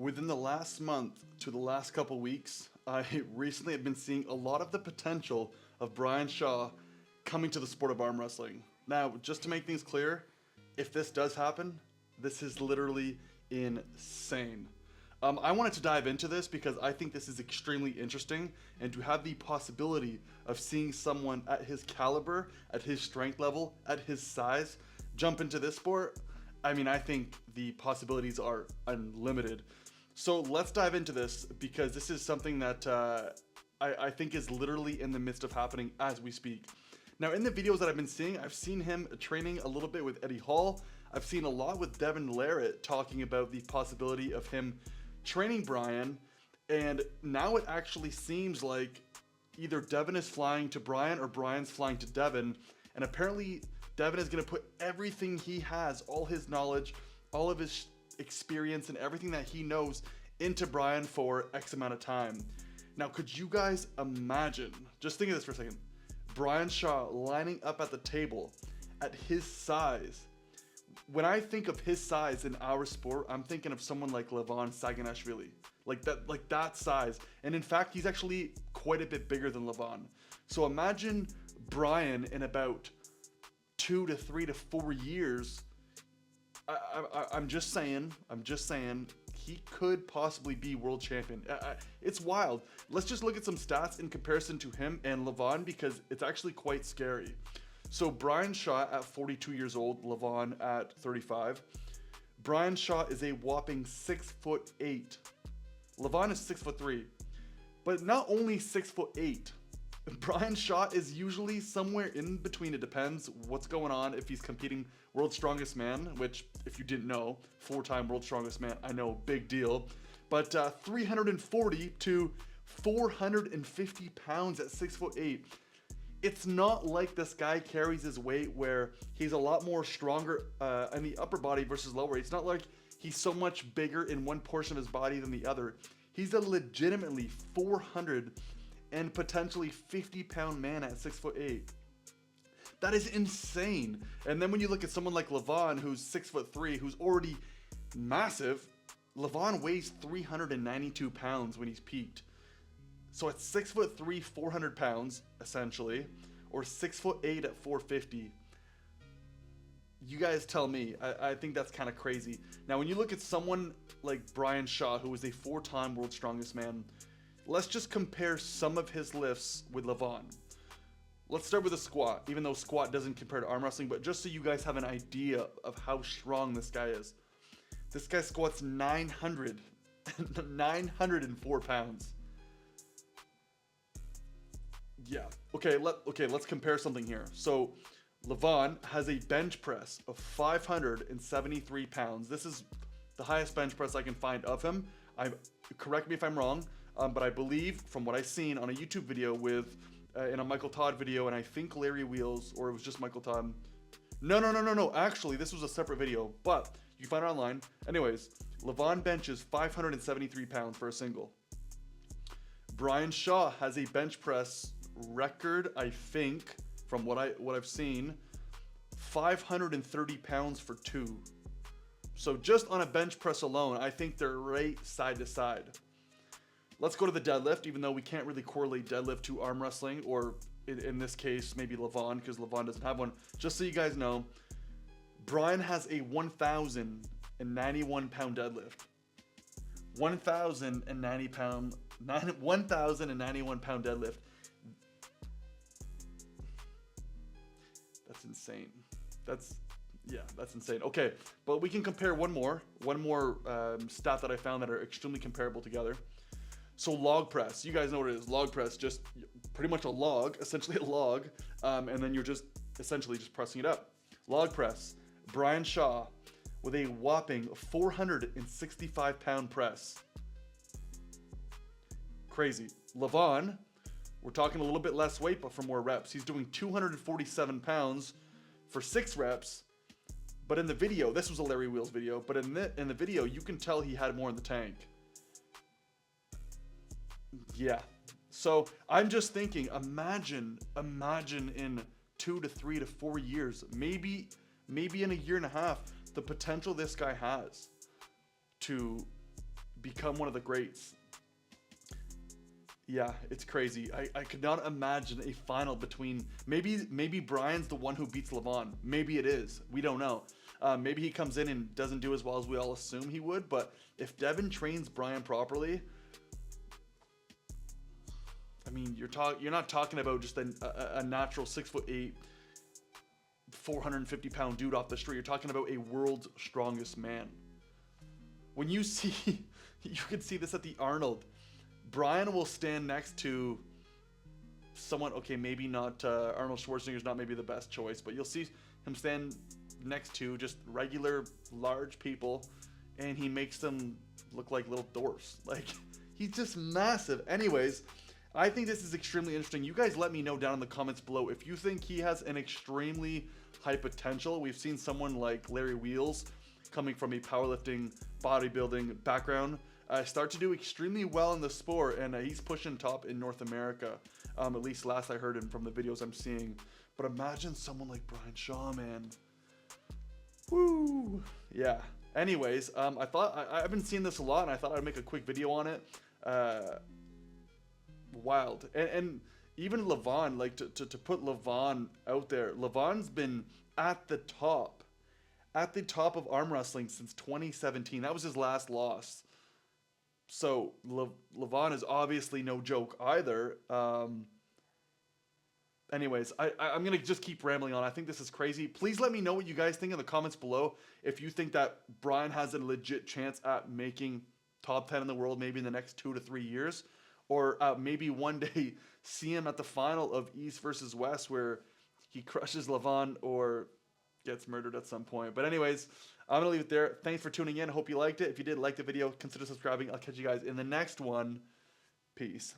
Within the last month to the last couple weeks, I recently have been seeing a lot of the potential of Brian Shaw coming to the sport of arm wrestling. Now, just to make things clear, if this does happen, this is literally insane. I wanted to dive into this because I think this is extremely interesting, and to have the possibility of seeing someone at his caliber, at his strength level, at his size, jump into this sport, I mean, I think the possibilities are unlimited. So let's dive into this because this is something that I think is literally in the midst of happening as we speak. Now, in the videos that I've been seeing, I've seen him training a little bit with Eddie Hall. I've seen a lot with Devon Larratt talking about the possibility of him training Brian, and now it actually seems like either Devon is flying to Brian or Brian's flying to Devon, and apparently Devon is going to put everything he has, all his knowledge, all of his experience, and everything that he knows into Brian for X amount of time. Now, could you guys imagine, just think of this for a second, Brian Shaw lining up at the table at his size? When I think of his size in our sport, I'm thinking of someone like Levan Saganashvili, like that size. And in fact, he's actually quite a bit bigger than Levan. So imagine Brian in about 2 to 3 to 4 years. I'm just saying, he could possibly be world champion. It's wild. Let's just look at some stats in comparison to him and Levan because it's actually quite scary. So Brian Shaw at 42 years old, Levan at 35. Brian Shaw is a whopping 6'8". Levan is 6'3". But not only 6'8", Brian Shaw is usually somewhere in between. It depends what's going on. If he's competing World's Strongest Man, which if you didn't know, 4-time World's Strongest Man, I know, big deal. But 340 to 450 pounds at 6'8". It's not like this guy carries his weight where he's a lot more stronger in the upper body versus lower. It's not like he's so much bigger in one portion of his body than the other. He's a legitimately 400 and potentially 50-pound man at 6'8". That is insane. And then when you look at someone like Levan, who's 6'3", who's already massive, Levan weighs 392 pounds when he's peaked. So at 6'3", 400 pounds, essentially, or 6'8" at 450. You guys tell me. I think that's kind of crazy. Now, when you look at someone like Brian Shaw, who is a 4-time World's Strongest Man, let's just compare some of his lifts with Levan. Let's start with a squat, even though squat doesn't compare to arm wrestling, but just so you guys have an idea of how strong this guy is. This guy squats 904 pounds. Yeah. Okay, let's compare something here. So Levan has a bench press of 573 pounds. This is the highest bench press I can find of him. Correct me if I'm wrong, but I believe from what I've seen on a YouTube video with in a Michael Todd video, and I think Larry Wheels, or it was just Michael Todd. No. Actually, this was a separate video, but you can find it online. Anyways, Levan benches 573 pounds for a single. Brian Shaw has a bench press record, I think, from what I've seen, 530 pounds for 2. So just on a bench press alone, I think they're right side to side. Let's go to the deadlift, even though we can't really correlate deadlift to arm wrestling, or in this case, maybe Levan, because Levan doesn't have one. Just so you guys know, Brian has a 1,091 pound deadlift. 1,091 pound deadlift. That's insane. That's insane. Okay, but we can compare one more stat that I found that are extremely comparable together. So log press, you guys know what it is. Log press, just pretty much a log, essentially a log, and then you're just essentially just pressing it up. Log press, Brian Shaw with a whopping 465 pound press. Crazy. Levan, we're talking a little bit less weight, but for more reps. He's doing 247 pounds for 6 reps. But in the video, this was a Larry Wheels video, but in the video, you can tell he had more in the tank. Yeah. So I'm just thinking, imagine in 2 to 3 to 4 years, maybe in a year and a half, the potential this guy has to become one of the greats. Yeah, it's crazy. I could not imagine a final between, maybe Brian's the one who beats Levan. Maybe it is. We don't know. Maybe he comes in and doesn't do as well as we all assume he would. But if Devon trains Brian properly, I mean, you're not talking about just a natural 6'8", 450-pound dude off the street. You're talking about a world's strongest man. When you see, you can see this at the Arnold. Brian will stand next to someone, okay, maybe not, Arnold Schwarzenegger's not maybe the best choice, but you'll see him stand next to just regular large people, and he makes them look like little dwarfs. Like, he's just massive. Anyways, I think this is extremely interesting. You guys let me know down in the comments below if you think he has an extremely high potential. We've seen someone like Larry Wheels, coming from a powerlifting, bodybuilding background, start to do extremely well in the sport, and he's pushing top in North America, at least last I heard him from the videos I'm seeing. But imagine someone like Brian Shaw, man. Woo! Yeah. Anyways, I've been seeing this a lot, and I thought I'd make a quick video on it. Wild. And even Levan, like to put Levan out there, Levan's been at the top of arm wrestling since 2017. That was his last loss. So Levan is obviously no joke either. Anyways, I'm going to just keep rambling on. I think this is crazy. Please let me know what you guys think in the comments below. If you think that Brian has a legit chance at making top 10 in the world maybe in the next 2 to 3 years. Or maybe one day see him at the final of East versus West where he crushes Levan or gets murdered at some point. But anyways, I'm going to leave it there. Thanks for tuning in. Hope you liked it. If you did like the video, consider subscribing. I'll catch you guys in the next one. Peace.